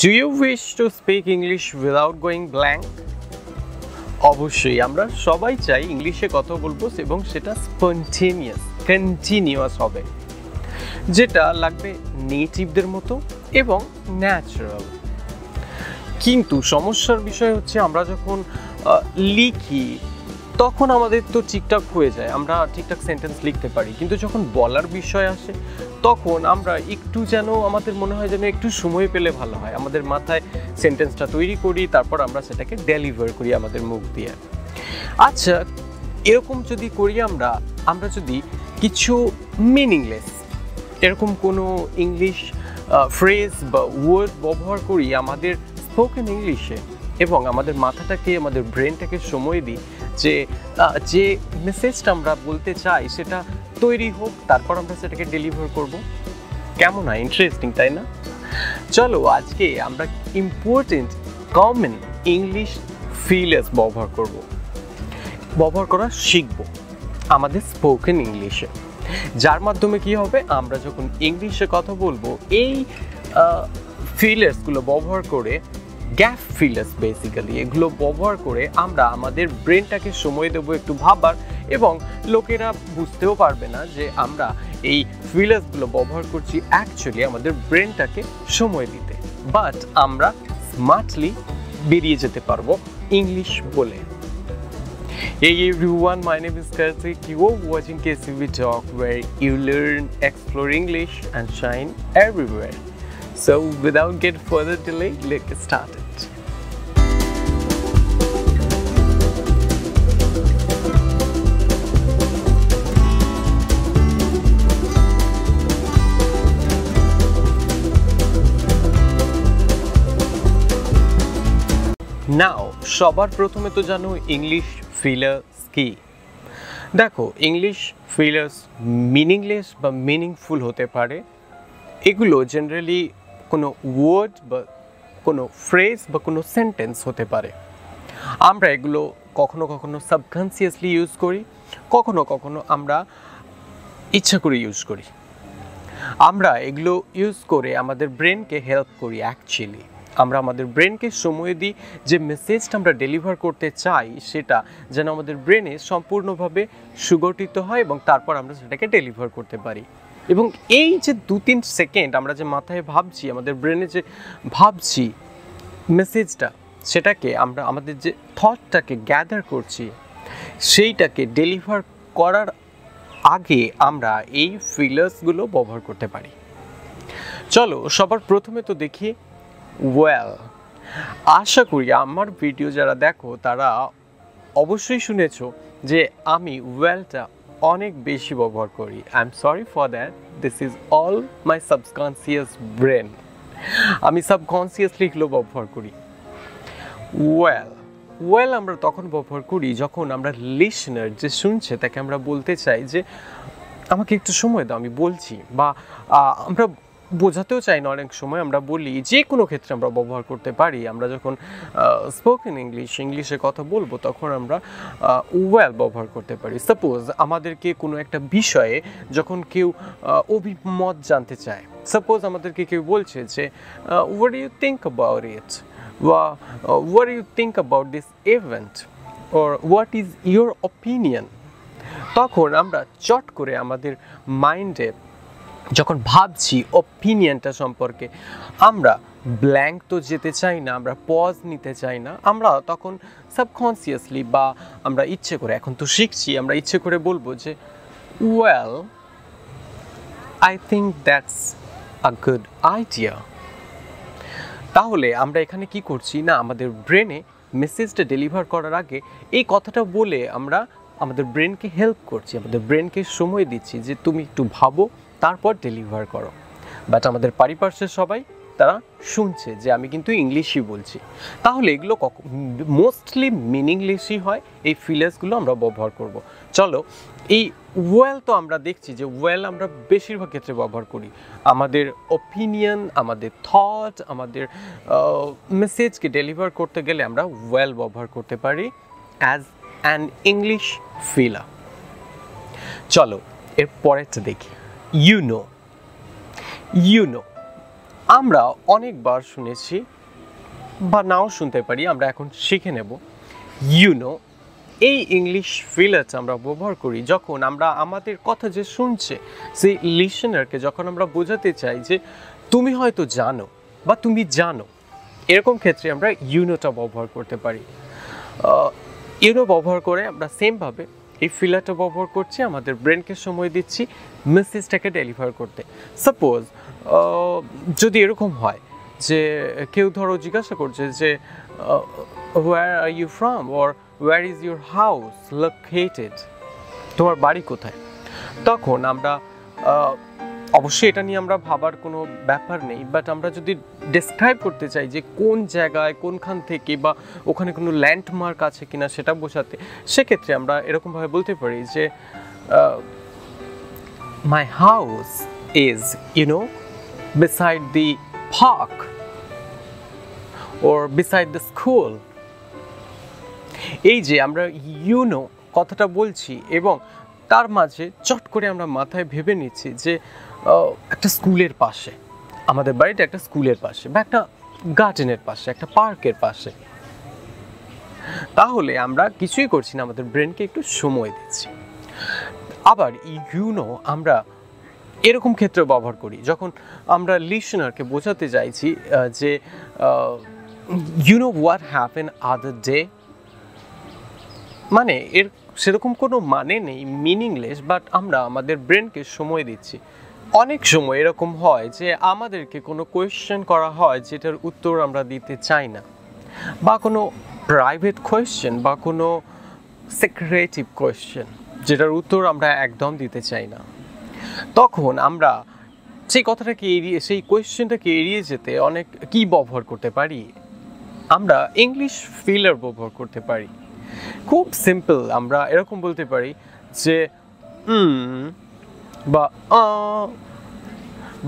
Do you wish to speak English without going blank? অবশ্যই আমরা সবাই চাই ইংলিশে কথা বলবো এবং সেটা স্পন্টেনিয়াস কন্টিনিউয়াস হবে, যেটা লাগবে নেটিভদের মতো এবং ন্যাচারাল। কিন্তু সমস্যার বিষয় হচ্ছে আমরা যখন লিখি তখন আমাদের তো ঠিকঠাক হয়ে যায়, আমরা ঠিকঠাক সেন্টেন্স লিখতে পারি, কিন্তু যখন বলার বিষয় আসে তখন আমরা একটু যেন আমাদের মনে হয় যেন একটু সময় পেলে ভালো হয়, আমাদের মাথায় সেন্টেন্সটা তৈরি করি, তারপর আমরা সেটাকে ডেলিভার করি আমাদের মুখ দিয়ে। আচ্ছা, এরকম যদি করি আমরা যদি কিছু মিনিংলেস এরকম কোনো ইংলিশ ফ্রেজ বা ওয়ার্ড ব্যবহার করি আমাদের স্পোকেন ইংলিশে এবং আমাদের মাথাটাকে আমাদের ব্রেনটাকে সময় দিই যে মেসেজটা আমরা বলতে চাই সেটা তৈরি হোক, তারপর আমরা সেটাকে ডেলিভার করব। কেমন হয়? ইন্টারেস্টিং, তাই না? চলো আজকে আমরা ইম্পর্টেন্ট কমন ইংলিশ ফিলার্স ব্যবহার করা শিখব আমাদের স্পোকেন ইংলিশে, যার মাধ্যমে কি হবে, আমরা যখন ইংলিশে কথা বলবো এই ফিলার্সগুলো ব্যবহার করে, গ্যাপ ফিলার্স বেসিক্যালি, এগুলো ব্যবহার করে আমরা আমাদের ব্রেনটাকে সময় দেবো একটু ভাবার, এবং লোকেরা বুঝতেও পারবে না যে আমরা এই ফিলার্সগুলো ব্যবহার করছি অ্যাকচুয়ালি আমাদের ব্রেনটাকে সময় দিতে, বাট আমরা স্মার্টলি বেরিয়ে যেতে পারবো ইংলিশ বলে। Hey everyone, my name is Karthik. You are watching KCV Talk, where you learn, explore English and shine everywhere. So without get further delay, let's get started. Now, সবার প্রথমে তো জানো English fillers কি। দেখো, English fillers meaningless বা meaningful হতে পারে। এগুলো জেনারেলি কোনো ওয়ার্ড বা কোনো ফ্রেজ বা কোনো সেন্টেন্স হতে পারে। আমরা এগুলো কখনো কখনো সাবকনসিয়াসলি ইউজ করি, কখনো কখনো আমরা ইচ্ছা করে ইউজ করি। আমরা এগুলো ইউজ করে আমাদের ব্রেনকে হেল্প করি। অ্যাকচুয়ালি আমরা আমাদের ব্রেনকে সময় দিই যে মেসেজটা আমরা ডেলিভার করতে চাই সেটা যেন আমাদের ব্রেনে সম্পূর্ণভাবে সুগঠিত হয় এবং তারপর আমরা সেটাকে ডেলিভার করতে পারি। এবং এই যে 2-3 সেকেন্ড আমরা যে মাথায় ভাবছি, আমাদের ব্রেনে যে ভাবছি মেসেজটা, সেটাকে আমরা আমাদের যে থটটাকে গ্যাদার করছি সেইটাকে ডেলিভার করার আগে আমরা এই ফিলার্সগুলো ব্যবহার করতে পারি। চলো সবার প্রথমে তো দেখি ওয়েল। আশা করি আমার ভিডিও যারা দেখো তারা অবশ্যই শুনেছো যে আমি ওয়েলটা অনেক বেশি ব্যবহার করি। I am sorry for that, this is all my subconscious brain. আমি সাবকনসিয়াসলি এগুলো ব্যবহার করি। ওয়েল আমরা তখন ব্যবহার করি যখন আমরা লিসনার যে শুনছে তাকে আমরা বলতে চাই যে আমাকে একটু সময় দাও, আমি বলছি, বা আমরা বোঝাতেও চাই না। অনেক সময় আমরা বলি, যে কোনো ক্ষেত্রে আমরা ব্যবহার করতে পারি। আমরা যখন স্পোকেন ইংলিশে কথা বলবো তখন আমরা ওয়েল ব্যবহার করতে পারি। সাপোজ আমাদেরকে কোনো একটা বিষয়ে যখন কেউ অভিমত জানতে চায়, সাপোজ আমাদেরকে কেউ বলছে যে what do you think about it, বা what do you think about this event, or what is your opinion, তখন আমরা চট করে আমাদের মাইন্ডে যখন ভাবছি অপিনিয়নটা সম্পর্কে, আমরা ব্ল্যাঙ্ক তো যেতে চাই না, আমরা পজ নিতে চাই না, আমরা তখন সাবকনসিয়াসলি বা আমরা ইচ্ছে করে, এখন তো শিখছি, আমরা ইচ্ছে করে বলবো যে well I think that's a good idea. তাহলে আমরা এখানে কি করছি না, আমাদের ব্রেনে মেসেজটা ডেলিভার করার আগে এই কথাটা বলে আমরা আমাদের ব্রেনকে হেল্প করছি, আমাদের ব্রেনকে সময় দিচ্ছি যে তুমি একটু ভাবো, তারপর ডেলিভার করো। বাট আমাদের পারিপার্শ্বের সবাই তারা শুনছে যে আমি কিন্তু ইংলিশই বলছি। তাহলে এগুলো মোস্টলি মিনিংলেসই হয়। এই ফিলার্সগুলো আমরা ব্যবহার করব। চলো, এই ওয়েল তো আমরা দেখছি যে ওয়েল আমরা বেশিরভাগ ক্ষেত্রে ব্যবহার করি আমাদের ওপিনিয়ন, আমাদের থট, আমাদের মেসেজকে ডেলিভার করতে গেলে আমরা ওয়েল ব্যবহার করতে পারি অ্যাজ অ্যান ইংলিশ ফিলার। চলো এর পরেরটা দেখি, ইউ নো। আমরা অনেকবার শুনেছি বা নাও শুনতে পারি, আমরা এখন শিখে নেব। ইউ নো, এই ইংলিশ ফিলারটা আমরা ব্যবহার করি যখন আমরা আমাদের কথা যে শুনছে সেই লিসেনারকে যখন আমরা বোঝাতে চাই যে তুমি হয়তো জানো বা তুমি জানো, এরকম ক্ষেত্রে আমরা ইউনোটা ব্যবহার করতে পারি। ইউনো ব্যবহার করে আমরা সেমভাবে এই ফিলারটা ব্যবহার করছি, আমাদের ব্রেনকে সময় দিচ্ছি মেসেজটাকে ডেলিভার করতে। সাপোজ যদি এরকম হয় যে কেউ ধরো জিজ্ঞাসা করছে যে where are you from, or where is your house located, তোমার বাড়ি কোথায়, তখন আমরা অবশ্যই এটা নিয়ে আমরা ভাবার কোনো ব্যাপার নেই, বাট আমরা যদি ডেসক্রাইব করতে চাই যে কোন জায়গায় কোনখান থেকে বা ওখানে কোনো ল্যান্ডমার্ক আছে কিনা সেটা বোঝাতে, সেক্ষেত্রে আমরা এরকমভাবে বলতে পারি যে my house is beside the park or beside the school। এই যে আমরা কথাটা বলছি এবং তার মাঝে চট করে আমরা মাথায় ভেবে নিচ্ছি যে একটা স্কুলের পাশে, আমাদের বাড়িটা একটা স্কুলের পাশে বা একটা গার্ডেনের পাশে, একটা পার্কের পাশে, তাহলে আমরা কিছুই করছি না, আমাদের ব্রেনকে একটু সময় দিচ্ছি। আবার আমরা এরকম ক্ষেত্রে ব্যবহার করি যখন আমরা লিসেনারকে বোঝাতে চাইছি যে হোয়াট হ্যাপেন আদার ডে, মানে এর সেরকম কোনো মানে নেই, মিনিংলেস, বাট আমরা আমাদের ব্রেনকে সময় দিচ্ছি। অনেক সময় এরকম হয় যে আমাদেরকে কোনো কোয়েশ্চেন করা হয় যেটার উত্তর আমরা দিতে চাই না, বা কোনো প্রাইভেট কোয়েশ্চেন বা কোনো সিক্রেটিভ কোয়েশ্চেন যেটার উত্তর আমরা একদম দিতে চাই না, তখন আমরা সেই কথাটাকে এড়িয়ে, সেই কোয়েশ্চেনটাকে এড়িয়ে যেতে অনেক কি ব্যবহার করতে পারি, আমরা ইংলিশ ফিলার ব্যবহার করতে পারি। খুব সিম্পল, আমরা এরকম বলতে পারি যে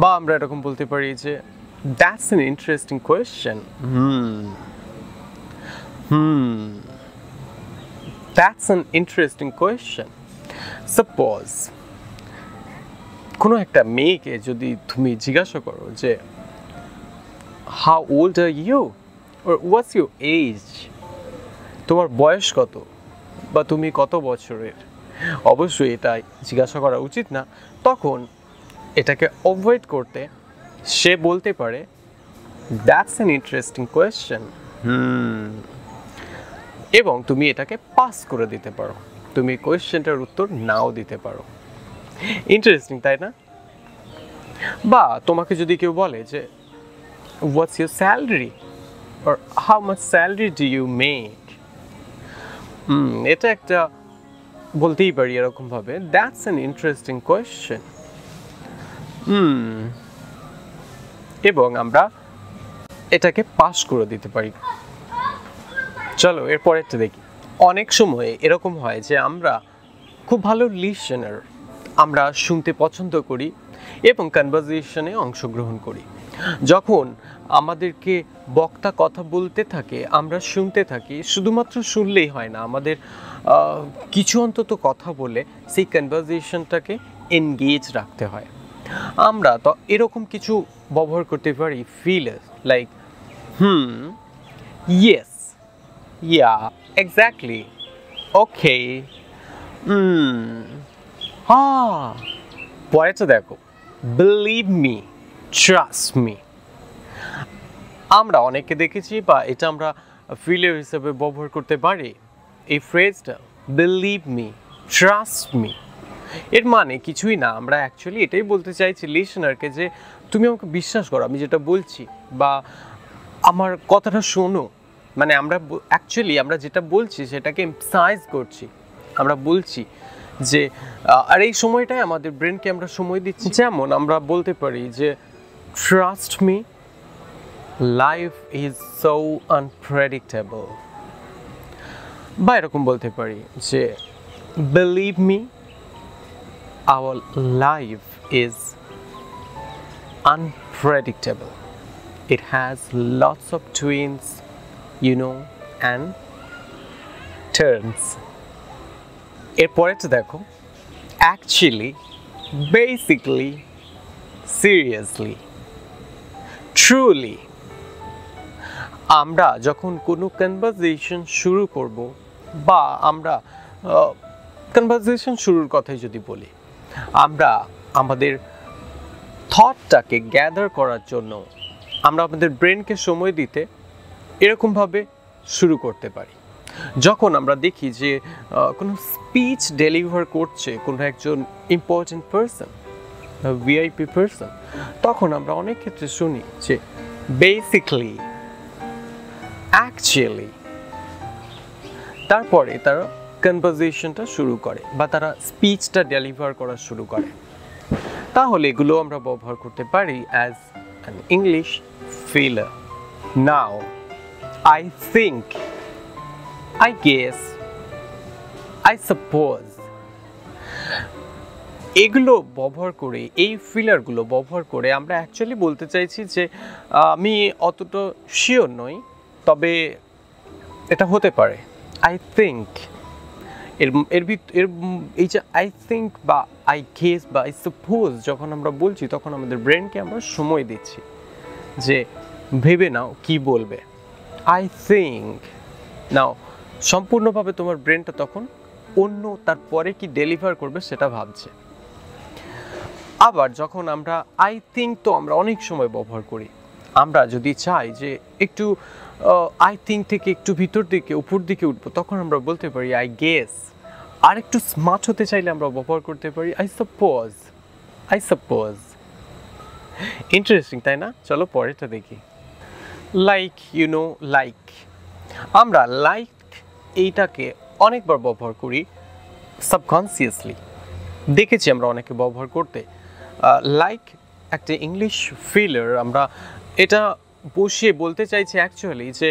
বা আমরা এরকম বলতে পারি যে that's an interesting question, that's an interesting question. Suppose কোনো একটা মেয়েকে যদি তুমি জিজ্ঞাসা করো যে how old are you, or what's your age, তোমার বয়স কত বা তুমি কত বছরের, অবশ্যই এটা জিজ্ঞাসা করা উচিত না। তখন এটাকে অ্যাভয়েড করতে সে বলতে পারে দ্যাটস অ্যান ইন্টারেস্টিং কোয়েশ্চেন, এবং তুমি এটাকে পাস করে দিতে পারো, তুমি কোয়েশ্চেনটার উত্তর নাও দিতে পারো। ইন্টারেস্টিং, তাই না? বা তোমাকে যদি কেউ বলে যে what's your salary, or how much salary do you make, এটা একটা বলতেই পারি এরকম ভাবে, that's an interesting question, এবং আমরা এটাকে পাস করে দিতে পারি। চলো এরপরেরটা দেখি। অনেক সময় এরকম হয় যে আমরা খুব ভালো লিসেনার, আমরা শুনতে পছন্দ করি এবং কনভারসেশনে অংশগ্রহণ করি। যখন আমাদেরকে বক্তা কথা বলতে থাকে, আমরা শুনতে থাকি, শুধুমাত্র শুনলেই হয় না, আমাদের কিছু অন্তত কথা বলে সেই কনভারসেশনটাকে এনগেজ রাখতে হয়। আমরা তো এরকম কিছু ব্যবহার করতে পারি, ফিল লাইক ইয়েস, ইয়া, এক্স্যাক্টলি, ওকে, পরেটা দেখো, বিলিভ মি, ট্রাস্ট মি। আমরা অনেকে দেখেছি বা এটা আমরা ফিলার হিসেবে ব্যবহার করতে পারি এই ফ্রেজটা, বিলিভ মি, ট্রাস্ট মি। এর মানে কিছুই না, আমরা অ্যাকচুয়ালি এটাই বলতে চাইছি লিসেনারকে যে তুমি আমাকে বিশ্বাস করো, আমি যেটা বলছি, বা আমার কথাটা শোনো। মানে আমরা অ্যাকচুয়ালি আমরা যেটা বলছি সেটাকে এমফাসাইজ করছি, আমরা বলছি যে আর এই সময়টায় আমাদের ব্রেনকে আমরা সময় দিচ্ছি। যেমন আমরা বলতে পারি যে trust me, life is so unpredictable, বা এরকম বলতে পারি যে believe me, our life is unpredictable. It has lots of twists, and turns. এরপরেটা দেখো, actually, basically, seriously, ট্রুলি। আমরা যখন কোনো কনভারসেশন শুরু করব বা আমরা কনভারসেশন শুরুর কথাই যদি বলি, আমরা আমাদের থটটাকে গ্যাদার করার জন্য আমরা আমাদের ব্রেনকে সময় দিতে এরকমভাবে শুরু করতে পারি। যখন আমরা দেখি যে কোনো স্পিচ ডেলিভার করছে কোনো একজন ইম্পর্টেন্ট পারসন, ভিআইপি পারসন, তখন আমরা অনেক ক্ষেত্রে শুনি যে বেসিকলি, অ্যাকচুয়ালি, তারপরে তারা কনভারসেশনটা শুরু করে বা তারা স্পিচটা ডেলিভার করা শুরু করে। তাহলে এগুলো আমরা ব্যবহার করতে পারি as an English filler. Now, I think, I guess, I suppose, এগুলো ব্যবহার করে, এই ফিলারগুলো ব্যবহার করে আমরা অ্যাকচুয়ালি বলতে চাইছি যে আমি অতটা শিওর নই, তবে এটা হতে পারে। আই থিঙ্ক, এই যে আই থিঙ্ক বা আই গেস বা আই সাপোজ যখন আমরা বলছি, তখন আমাদের ব্রেনকে আমরা সময় দিচ্ছি যে ভেবে নাও কি বলবে। আই থিঙ্ক নাও, সম্পূর্ণভাবে তোমার ব্রেনটা তখন অন্য তারপরে কি ডেলিভার করবে সেটা ভাবছে। আবার যখন আমরা আই থিঙ্ক, তো আমরা অনেক সময় ব্যবহার করি। আমরা যদি চাই যে একটু আই থিঙ্ক থেকে একটু ভিতর দিকে উপর দিকে উঠবো, তখন আমরা বলতে পারি আই গেস। আর একটু স্মার্ট হতে চাইলে আমরা ব্যবহার করতে পারি I suppose, I suppose. Interesting, তাই না? চলো পরেরটা দেখি। Like, you know, like. আমরা লাইক এইটাকে অনেকবার ব্যবহার করি সাবকনসিয়াসলি, দেখেছি আমরা অনেকে ব্যবহার করতে। লাইক একটা ইংলিশ ফিলার। আমরা এটা বসিয়ে বলতে চাইছি অ্যাকচুয়ালি যে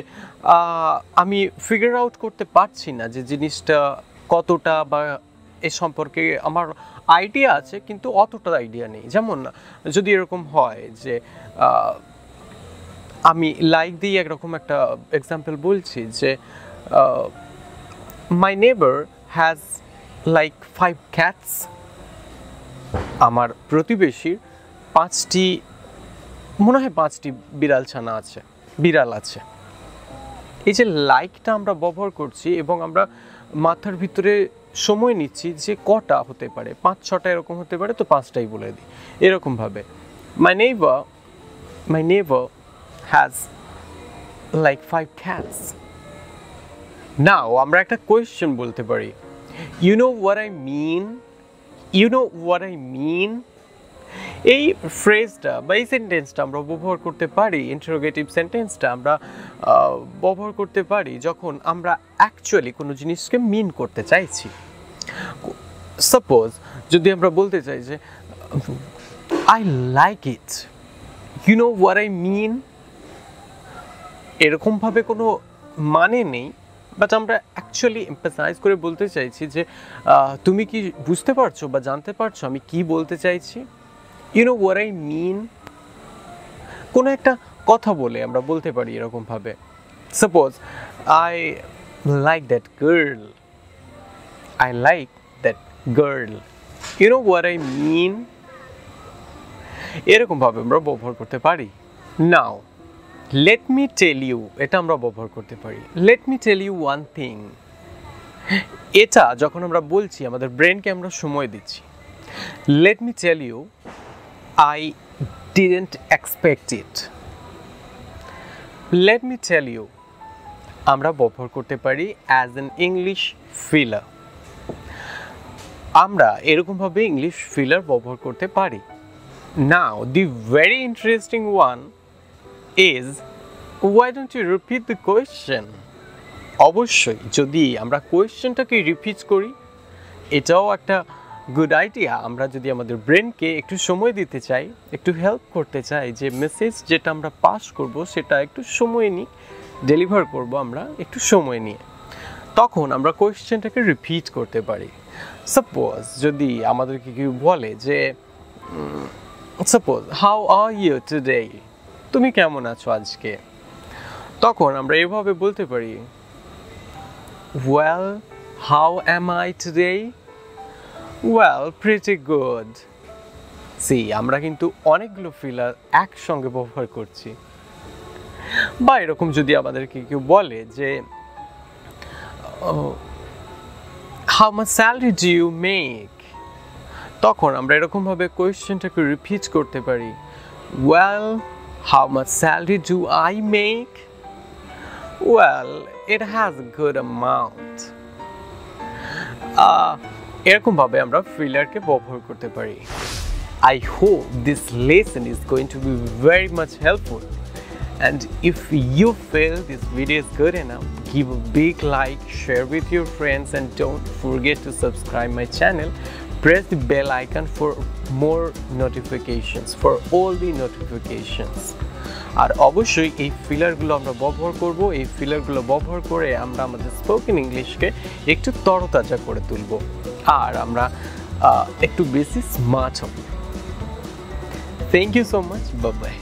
আমি ফিগার আউট করতে পারছি না যে জিনিসটা কতটা, বা এ সম্পর্কে আমার আইডিয়া আছে কিন্তু অতটা আইডিয়া নেই। যেমন যদি এরকম হয় যে আমি লাইক দিয়ে একরকম একটা এক্সাম্পল বলছি যে মাই নেবার হ্যাজ লাইক 5 ক্যাটস। আমার প্রতিবেশীর 5টি, মনে হয় 5টি বিড়াল আছে। এই যে লাইকটা আমরা ব্যবহার করছি এবং আমরা মাথার ভিতরে সময় নিচ্ছি যে কটা হতে পারে, 5-6টা এরকম হতে পারে, তো 5টাই বলে দিই এরকমভাবে। মাই নেবার হ্যাজ লাইক 5 ক্যাটস। নাও আমরা একটা কোয়েশ্চেন বলতে পারি, you know what I mean, you know what I mean. এই ফ্রেজটা বা এই সেন্টেন্সটা আমরা ব্যবহার করতে পারি, ইন্টারোগেটিভ সেন্টেন্সটা আমরা ব্যবহার করতে পারি যখন আমরা অ্যাকচুয়ালি কোনো জিনিসকে মিন করতে চাইছি। সাপোজ যদি আমরা বলতে চাই যে I like it, you know what I mean, এরকমভাবে কোনো মানে নেই, বাট আমরা অ্যাকচুয়ালি এমফাসাইজ করে বলতে চাইছি যে তুমি কি বুঝতে পারছো বা জানতে পারছো আমি কি বলতে চাইছি। You know what I mean. কোনো একটা কথা বলে আমরা বলতে পারি এরকমভাবে। Suppose I like that girl, I like that girl, you know what I mean. এরকমভাবে আমরা ব্যবহার করতে পারি। Now let me tell you, এটা আমরা ব্যবহার করতে পারি। Let me tell you one thing. এটা যখন আমরা বলছি আমাদের ব্রেনকে আমরা সময় দিচ্ছি। Let me tell you, I didn't expect it. Late me tell you আমরা ব্যবহার করতে পারি অ্যাজ অ্যান ইংলিশ ফিলার। আমরা এরকমভাবে ইংলিশ ফিলার ব্যবহার করতে পারি। Now the very interesting one is, why don't you repeat the question? অবশ্যই যদি আমরা কোয়েশ্চেনটাকে রিপিট করি, এটাও একটা গুড আইডিয়া। আমরা যদি আমাদের ব্রেনকে একটু সময় দিতে চাই, একটু হেল্প করতে চাই যে মেসেজ যেটা আমরা পাস করব সেটা একটু সময় নিই, ডেলিভার করব আমরা একটু সময় নিয়ে, তখন আমরা কোয়েশ্চেনটাকে রিপিট করতে পারি। সাপোজ যদি আমাদেরকে কেউ বলে যে suppose how are you today, তুমি কেমন আছো আজকে, তখন আমরা এভাবে বলতে পারি well how am I today, well pretty good. See আমরা কিন্তু অনেকগুলো ফিলার একসঙ্গে ব্যবহার করছি। বা এরকম যদি আমাদেরকে কেউ বলে যে how much salary do you make, তখন আমরা এরকমভাবে কোয়েশ্চেনটাকে রিপিট করতে পারি, well how much salary do I make, well it has good amount. এরকমভাবে আমরা ফিলারকে ব্যবহার করতে পারি। I hope this lesson is going to be very much helpful, and if you feel this video is good enough, give a big like, share with your friends, and don't forget to subscribe my channel. Press the bell icon for more notifications, for all the notifications. আর অবশ্যই এই ফিলারগুলো আমরা ব্যবহার করব, এই ফিলারগুলো ব্যবহার করে আমরা আমাদের স্পোকেন ইংলিশকে একটু তরতাজা করে তুলব, আর আমরা একটু বেশি স্মার্ট হব। Thank you so much. Bye bye.